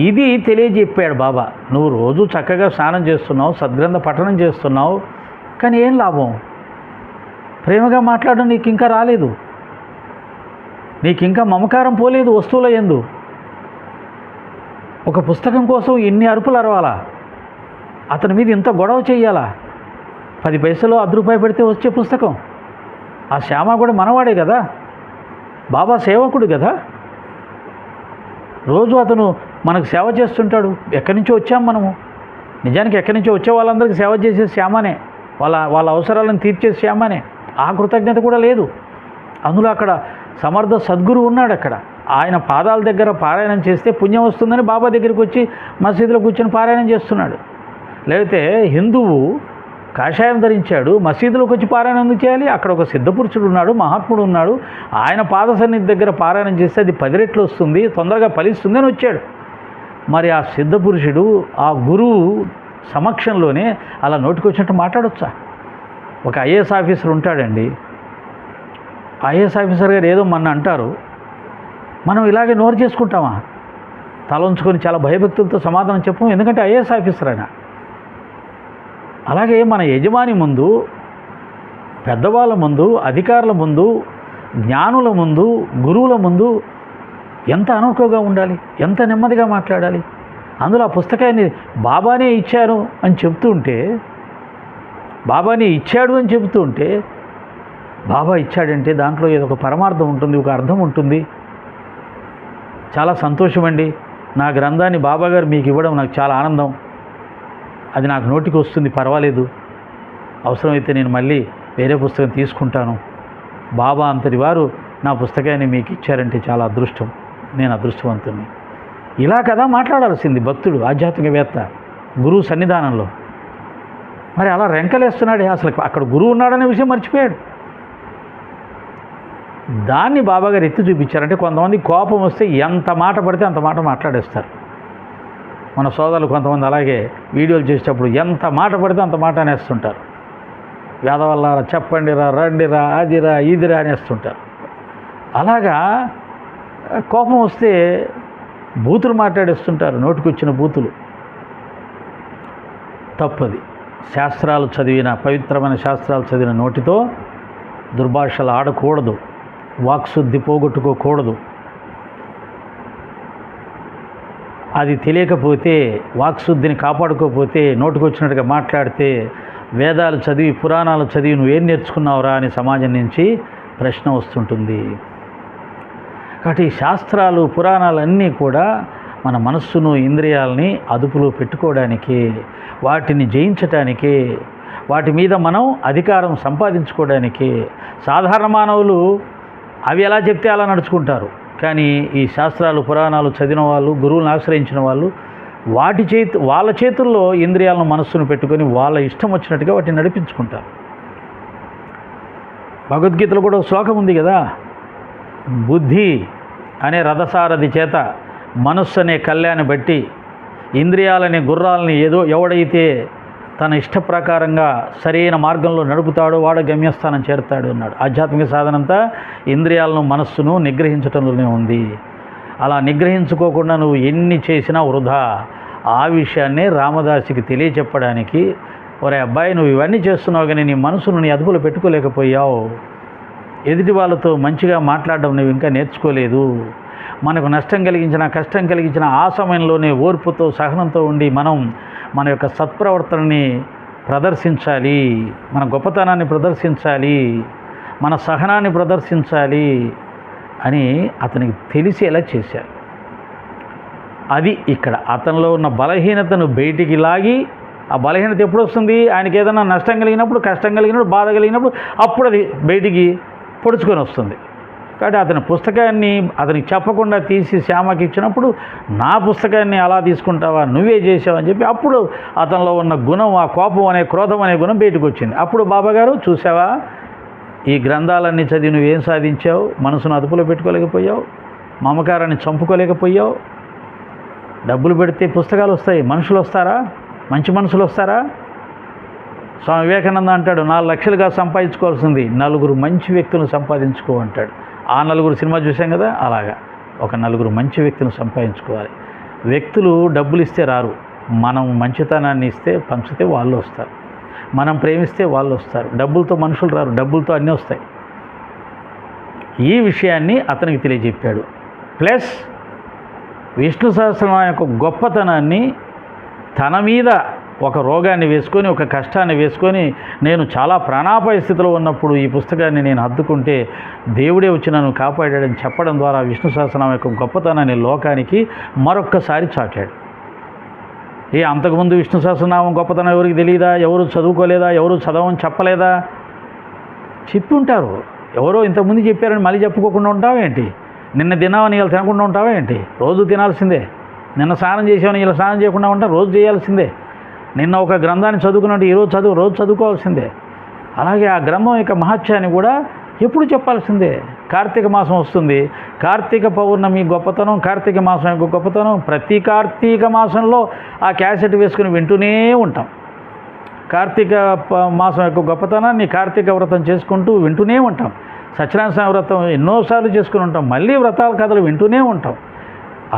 ఇది తెలియజెప్పాడు బాబా. నువ్వు రోజు చక్కగా స్నానం చేస్తున్నావు, సద్గ్రంథ పఠనం చేస్తున్నావు, కానీ ఏం లాభం? ప్రేమగా మాట్లాడడం నీకు ఇంకా రాలేదు, నీకు ఇంకా మమకారం పోలేదు వస్తువుల యందు. ఒక పుస్తకం కోసం ఇన్ని అరుపులు అరవాలా? అతని మీద ఇంత గొడవ చేయాలా? 10 పైసలు ₹1 పెడితే వచ్చే పుస్తకం. ఆ శ్యామ కూడా మనవాడే కదా, బాబా సేవకుడు కదా. రోజు అతను మనకు సేవ చేస్తుంటాడు. ఎక్కడి నుంచో వచ్చాం మనము. నిజానికి ఎక్కడి నుంచో వచ్చే వాళ్ళందరికీ సేవ చేసే శ్యామనే, వాళ్ళ అవసరాలను తీర్చే శ్యామనే. ఆ కృతజ్ఞత కూడా లేదు. అందులో అక్కడ సమర్థ సద్గురు ఉన్నాడు. అక్కడ ఆయన పాదాల దగ్గర పారాయణం చేస్తే పుణ్యం వస్తుందని బాబా దగ్గరికి వచ్చి మసీదులో కూర్చొని పారాయణం చేస్తున్నాడు. లేకపోతే హిందువు కాషాయం ధరించాడు, మసీదులోకి వచ్చి పారాయణం ఎందుకు చేయాలి? అక్కడ ఒక సిద్ధపురుషుడు ఉన్నాడు, మహాత్ముడు ఉన్నాడు, ఆయన పాద సన్నిధి దగ్గర పారాయణం చేస్తే అది 10 రెట్లు వస్తుంది, తొందరగా ఫలిస్తుంది అని వచ్చాడు. మరి ఆ సిద్ధపురుషుడు ఆ గురువు సమక్షంలోనే అలా నోటికొచ్చినట్టు మాట్లాడొచ్చా? ఒక ఐఏఎస్ ఆఫీసర్ ఉంటాడండి. ఐఏఎస్ ఆఫీసర్ గారు ఏదో మన అంటారు, మనం ఇలాగే నోరు చేసుకుంటామా? తల ఉంచుకొని చాలా భయభక్తులతో సమాధానం చెప్పము, ఎందుకంటే ఐఏఎస్ ఆఫీసర్ అయినా. అలాగే మన యజమాని ముందు, పెద్దవాళ్ళ ముందు, అధికారుల ముందు, జ్ఞానుల ముందు, గురువుల ముందు ఎంత అనుకోగా ఉండాలి, ఎంత నెమ్మదిగా మాట్లాడాలి. అందులో ఆ పుస్తకాన్ని బాబానే ఇచ్చాను అని చెప్తూ ఉంటే, బాబానే ఇచ్చాడు అని చెబుతూ ఉంటే, బాబా ఇచ్చాడంటే దాంట్లో ఏదో ఒక పరమార్థం ఉంటుంది, ఒక అర్థం ఉంటుంది. చాలా సంతోషం అండి, నా గ్రంథాన్ని బాబాగారు మీకు ఇవ్వడం నాకు చాలా ఆనందం. అది నాకు నోటికి వస్తుంది, పర్వాలేదు. అవసరమైతే నేను మళ్ళీ వేరే పుస్తకం తీసుకుంటాను. బాబా అంతటి వారు నా పుస్తకాన్ని మీకు ఇచ్చారంటే చాలా అదృష్టం, నేను అదృష్టవంతుని. ఇలా కదా మాట్లాడాల్సింది భక్తుడు, ఆధ్యాత్మికవేత్త గురువు సన్నిధానంలో. మరి అలా రెంకలేస్తున్నాడే, అసలు అక్కడ గురువు ఉన్నాడనే విషయం మర్చిపోయాడు. దాన్ని బాబాగారు ఎత్తి చూపించారు. అంటే కొంతమంది కోపం వస్తే ఎంత మాట పడితే అంత మాట మాట్లాడేస్తారు. మన సోదరులు కొంతమంది అలాగే వీడియోలు చేసేటప్పుడు ఎంత మాట పడితే అంత మాట అనేస్తుంటారు. వేదవల్లారా, చెప్పండిరా, రండిరా, అదిరా, ఇదిరా అనేస్తుంటారు. అలాగా కోపం వస్తే బూతులు మాట్లాడేస్తుంటారు, నోటికొచ్చిన బూతులు. తప్పది. శాస్త్రాలు చదివిన, పవిత్రమైన శాస్త్రాలు చదివిన నోటితో దుర్భాషలు ఆడకూడదు, వాక్శుద్ధి పోగొట్టుకోకూడదు. అది తెలియకపోతే, వాక్శుద్ధిని కాపాడుకోకపోతే, నోటికొచ్చినట్టుగా మాట్లాడితే, వేదాలు చదివి పురాణాలు చదివి నువ్వేం నేర్చుకున్నావురా అని సమాజం నుంచి ప్రశ్న వస్తుంటుంది. కాబట్టి శాస్త్రాలు పురాణాలు అన్నీ కూడా మన మనస్సును, ఇంద్రియాలని అదుపులో పెట్టుకోవడానికి, వాటిని జయించటానికి, వాటి మీద మనం అధికారం సంపాదించుకోవడానికి. సాధారణ మానవులు అవి ఎలా చెప్తే అలా నడుచుకుంటారు. కానీ ఈ శాస్త్రాలు పురాణాలు చదివిన వాళ్ళు, గురువులను ఆశ్రయించిన వాళ్ళు వాళ్ళ చేతుల్లో ఇంద్రియాలను, మనస్సును పెట్టుకొని వాళ్ళ ఇష్టం వచ్చినట్టుగా వాటిని నడిపించుకుంటారు. భగవద్గీతలో కూడా ఒక శ్లోకం ఉంది కదా, బుద్ధి అనే రథసారథి చేత మనస్సు అనే కళ్యాణి బట్టి ఇంద్రియాలనే గుర్రాలని ఎవడైతే తన ఇష్ట ప్రకారంగా సరైన మార్గంలో నడుపుతాడో వాడు గమ్యస్థానం చేరుతాడు అన్నాడు. ఆధ్యాత్మిక సాధనంతా ఇంద్రియాలను, మనస్సును నిగ్రహించటంలోనే ఉంది. అలా నిగ్రహించుకోకుండా నువ్వు ఎన్ని చేసినా వృధా. ఆ విషయాన్నే రామదాసికి తెలియచెప్పడానికి, ఒరే అబ్బాయి, నువ్వు ఇవన్నీ చేస్తున్నావు కానీ నీ మనసును నీ అదుపులో పెట్టుకోలేకపోయావు, ఎదుటి వాళ్ళతో మంచిగా మాట్లాడడం నువ్వు ఇంకా నేర్చుకోలేదు. మనకు నష్టం కలిగించిన, కష్టం కలిగించిన ఆ సమయంలోనే ఓర్పుతో, సహనంతో ఉండి మనం మన యొక్క సత్ప్రవర్తనని ప్రదర్శించాలి, మన గొప్పతనాన్ని ప్రదర్శించాలి, మన సహనాన్ని ప్రదర్శించాలి అని అతనికి తెలిసేలా చేశారు. అది ఇక్కడ అతనిలో ఉన్న బలహీనతను బయటికి లాగి, ఆ బలహీనత ఎప్పుడు వస్తుంది? ఆయనకి ఏదైనా నష్టం కలిగినప్పుడు, కష్టం కలిగినప్పుడు, బాధ కలిగినప్పుడు అప్పుడు అది బయటికి పొడుచుకొని వస్తుంది. కాబట్టి అతని పుస్తకాన్ని అతనికి చెప్పకుండా తీసి శ్యామకి ఇచ్చినప్పుడు, నా పుస్తకాన్ని అలా తీసుకుంటావా, నువ్వే చేసావని చెప్పి అప్పుడు అతనిలో ఉన్న గుణం, ఆ కోపం అనే, క్రోధం అనే గుణం బయటకు వచ్చింది. అప్పుడు బాబాగారు, చూసావా, ఈ గ్రంథాలన్నీ చదివి నువ్వేం సాధించావు? మనసును అదుపులో పెట్టుకోలేకపోయావు, మమకారాన్ని చంపుకోలేకపోయావు. డబ్బులు పెడితే పుస్తకాలు వస్తాయి, మనుషులు వస్తారా? మంచి మనుషులు వస్తారా? స్వామి వివేకానంద అంటాడు, 4 లక్షలుగా సంపాదించుకోవాల్సింది 4 మంచి వ్యక్తులను సంపాదించుకో అంటాడు. ఆ 4 సినిమా చూసాం కదా, అలాగా ఒక 4 మంచి వ్యక్తులను సంపాదించుకోవాలి. వ్యక్తులు డబ్బులు ఇస్తే రారు, మనం మంచితనాన్ని ఇస్తే, పంచితే వాళ్ళు వస్తారు. మనం ప్రేమిస్తే వాళ్ళు వస్తారు. డబ్బులతో మనుషులు రారు, డబ్బులతో అన్నీ వస్తాయి. ఈ విషయాన్ని అతనికి తెలియజెప్పాడు. ప్లస్ విష్ణు సహస్రనామం యొక్క గొప్పతనాన్ని, తన మీద ఒక రోగాన్ని వేసుకొని, ఒక కష్టాన్ని వేసుకొని, నేను చాలా ప్రాణాపాయ స్థితిలో ఉన్నప్పుడు ఈ పుస్తకాన్ని నేను హత్తుకుంటే దేవుడే వచ్చి నన్ను కాపాడాడని చెప్పడం ద్వారా విష్ణు సహస్రనామం యొక్క గొప్పతనాన్ని లోకానికి మరొక్కసారి చాటాడు. అంతకుముందు విష్ణు సహస్రనామం గొప్పతనం ఎవరికి తెలియదా? ఎవరు చదువుకోలేదా? ఎవరు చదవని చెప్పలేదా? చెప్పి ఉంటారు. ఎవరో ఇంతకుముందు చెప్పారని మళ్ళీ చెప్పుకోకుండా ఉంటావేంటి? నిన్న తిన్నావని ఇలా తినకుండా ఉంటావేంటి? రోజు తినాల్సిందే. నిన్న స్నానం చేసావని ఇలా స్నానం చేయకుండా ఉంటా, రోజు చేయాల్సిందే. నిన్న ఒక గ్రంథాన్ని చదువుకున్నట్టు ఈరోజు రోజు చదువుకోవాల్సిందే. అలాగే ఆ గ్రంథం యొక్క మహత్యాన్ని కూడా ఎప్పుడు చెప్పాల్సిందే. కార్తీక మాసం వస్తుంది, కార్తీక పౌర్ణమి గొప్పతనం, కార్తీక మాసం యొక్క గొప్పతనం. ప్రతి కార్తీక మాసంలో ఆ క్యాసెట్ వేసుకుని వింటూనే ఉంటాం. కార్తీక మాసం యొక్క గొప్పతనాన్ని కార్తీక వ్రతం చేసుకుంటూ వింటూనే ఉంటాం. సత్యనారాయణ స్వామి వ్రతం ఎన్నోసార్లు చేసుకుని ఉంటాం, మళ్ళీ వ్రతాల కథలు వింటూనే ఉంటాం.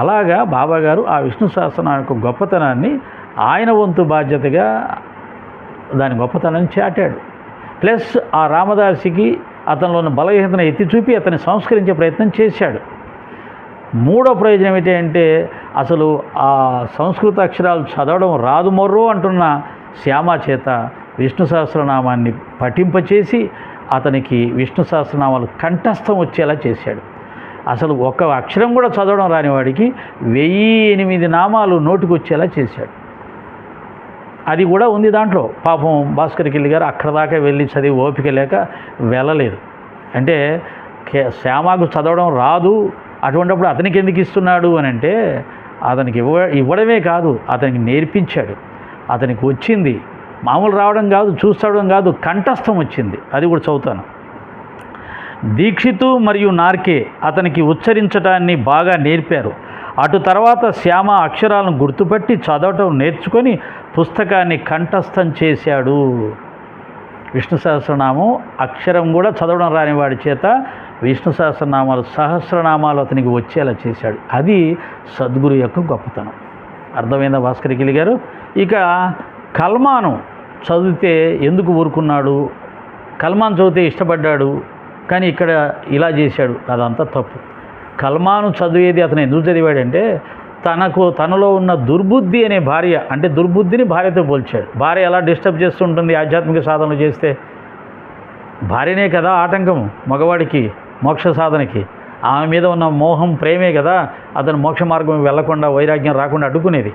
అలాగా బాబాగారు ఆ విష్ణు సహస్రనామం యొక్క గొప్పతనాన్ని ఆయన వంతు బాధ్యతగా దాని గొప్పతనాన్ని చాటాడు. ప్లస్ ఆ రామదాసికి అతనిలో ఉన్న బలహీనతను ఎత్తి చూపి అతన్ని సంస్కరించే ప్రయత్నం చేశాడు. మూడో ప్రయోజనం ఏంటి అంటే, అసలు ఆ సంస్కృత అక్షరాలు చదవడం రాదు మొర్రో అంటున్న శ్యామ చేత విష్ణు సహస్రనామాన్ని పఠింపచేసి అతనికి విష్ణు సహస్రనామాలు కంఠస్థం వచ్చేలా చేశాడు. అసలు ఒక అక్షరం కూడా చదవడం రాని వాడికి 1008 నామాలు నోటికి వచ్చేలా చేశాడు. అది కూడా ఉంది దాంట్లో. పాపం భాస్కర్కిల్లి గారు అక్కడ దాకా వెళ్ళి చదివి ఓపిక లేక వెళ్ళలేదు. అంటే శ్యామకు చదవడం రాదు, అటువంటిప్పుడు అతనికి ఎందుకు ఇస్తున్నాడు అని అంటే, అతనికి ఇవ్వడమే కాదు, అతనికి నేర్పించాడు. అతనికి వచ్చింది, మామూలు రావడం కాదు, చూస్తడం కాదు, కంఠస్థం వచ్చింది. అది కూడా చదువుతాను. దీక్షితు మరియు నార్కే అతనికి ఉచ్చరించడాన్ని బాగా నేర్పారు. అటు తర్వాత శ్యామ అక్షరాలను గుర్తుపట్టి చదవటం నేర్చుకొని పుస్తకాన్ని కంఠస్థం చేశాడు. విష్ణు సహస్రనామం అక్షరం కూడా చదవడం రాని వాడి చేత విష్ణు సహస్రనామాలు సహస్రనామాలు అతనికి వచ్చేలా చేశాడు. అది సద్గురు యొక్క గొప్పతనం. అర్థమైందా భాస్కరగిరి గారు? ఇక కల్మాను చదివితే ఎందుకు ఊరుకున్నాడు? కల్మాను చదివితే ఇష్టపడ్డాడు, కానీ ఇక్కడ ఇలా చేశాడు. అదంతా తప్పు. కల్మాను చదివేది అతను ఎందుకు చదివాడంటే తనలో ఉన్న దుర్బుద్ధి అనే భార్య, అంటే దుర్బుద్ధిని భార్యతో పోల్చాడు. భార్య ఎలా డిస్టర్బ్ చేస్తుంటుంది ఆధ్యాత్మిక సాధనలు చేస్తే? భార్యనే కదా ఆటంకం మగవాడికి మోక్ష సాధనకి. ఆమె మీద ఉన్న మోహం ప్రేమే కదా అతను మోక్ష మార్గం వెళ్లకుండా వైరాగ్యం రాకుండా అడ్డుకునేది.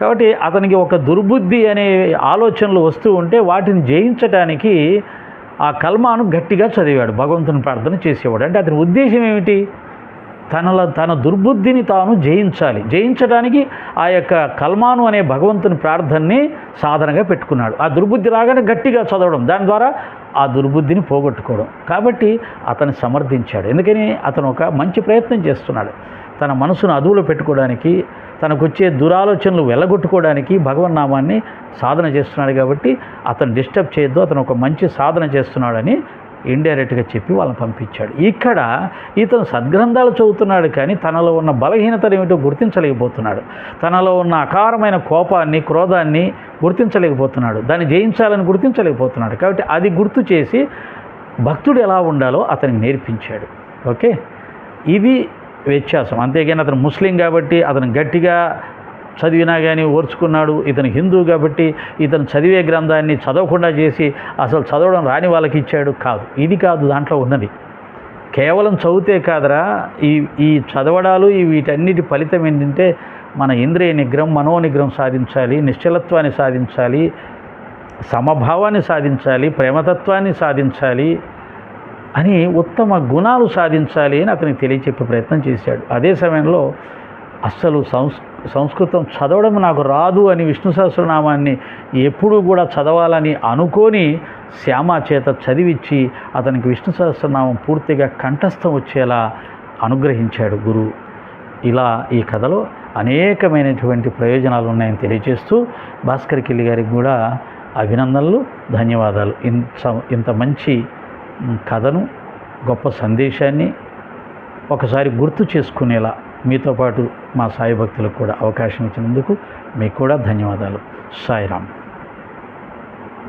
కాబట్టి అతనికి ఒక దుర్బుద్ధి అనే ఆలోచనలు వస్తూ ఉంటే వాటిని జయించడానికి ఆ కల్మాను గట్టిగా చదివాడు, భగవంతుని ప్రార్థన చేసేవాడు. అంటే అతని ఉద్దేశం ఏమిటి? తన దుర్బుద్ధిని తాను జయించడానికి ఆ యొక్క కల్మాను అనే భగవంతుని ప్రార్థనని సాధనగా పెట్టుకున్నాడు. ఆ దుర్బుద్ధి రాగానే గట్టిగా చదవడం, దాని ద్వారా ఆ దుర్బుద్ధిని పోగొట్టుకోవడం. కాబట్టి అతను సమర్థించాడు. ఎందుకని అతను ఒక మంచి ప్రయత్నం చేస్తున్నాడు. తన మనసును అదుపులో పెట్టుకోవడానికి, తనకు వచ్చే దురాలోచనలు వెళ్ళగొట్టుకోవడానికి భగవన్నామాన్ని సాధన చేస్తున్నాడు. కాబట్టి అతను డిస్టర్బ్ చేయొద్దు, అతను ఒక మంచి సాధన చేస్తున్నాడని ఇండైరెక్ట్గా చెప్పి వాళ్ళని పంపించాడు. ఇక్కడ ఇతను సద్గ్రంథాలు చదువుతున్నాడు, కానీ తనలో ఉన్న బలహీనతను ఏమిటో గుర్తించలేకపోతున్నాడు. తనలో ఉన్న అకారమైన కోపాన్ని, క్రోధాన్ని గుర్తించలేకపోతున్నాడు. దాన్ని జయించాలని గుర్తించలేకపోతున్నాడు. కాబట్టి అది గుర్తు చేసి భక్తుడు ఎలా ఉండాలో అతనికి నేర్పించాడు. ఓకే, ఇది వ్యత్యాసం. అంతేగాని అతను ముస్లిం కాబట్టి అతను గట్టిగా చదివినా కానీ ఓర్చుకున్నాడు, ఇతను హిందూ కాబట్టి ఇతను చదివే గ్రంథాన్ని చదవకుండా చేసి అసలు చదవడం రాని వాళ్ళకి ఇచ్చాడు. కాదు, ఇది కాదు దాంట్లో ఉన్నది. కేవలం చదివితే కాదరా, ఈ చదవడాలు వీటన్నిటి ఫలితం ఏంటంటే మన ఇంద్రియ నిగ్రహం, మనోనిగ్రహం సాధించాలి, నిశ్చలత్వాన్ని సాధించాలి, సమభావాన్ని సాధించాలి, ప్రేమతత్వాన్ని సాధించాలి అని, ఉత్తమ గుణాలు సాధించాలి అని అతనికి తెలియచెప్పే ప్రయత్నం చేశాడు. అదే సమయంలో అస్సలు సంస్కృతం చదవడం నాకు రాదు అని విష్ణు సహస్రనామాన్ని ఎప్పుడూ కూడా చదవాలని అనుకొని శ్యామ చేత చదివించి అతనికి విష్ణు సహస్రనామం పూర్తిగా కంఠస్థం వచ్చేలా అనుగ్రహించాడు గురువు. ఇలా ఈ కథలో అనేకమైనటువంటి ప్రయోజనాలు ఉన్నాయని తెలియజేస్తూ భాస్కర్ కిల్లి గారికి కూడా అభినందనలు, ధన్యవాదాలు. ఇంత మంచి కథను, గొప్ప సందేశాన్ని ఒకసారి గుర్తు చేసుకునేలా మీతో పాటు మా సాయి భక్తులకు కూడా అవకాశం ఇచ్చినందుకు మీకు కూడా ధన్యవాదాలు. సాయిరామ్.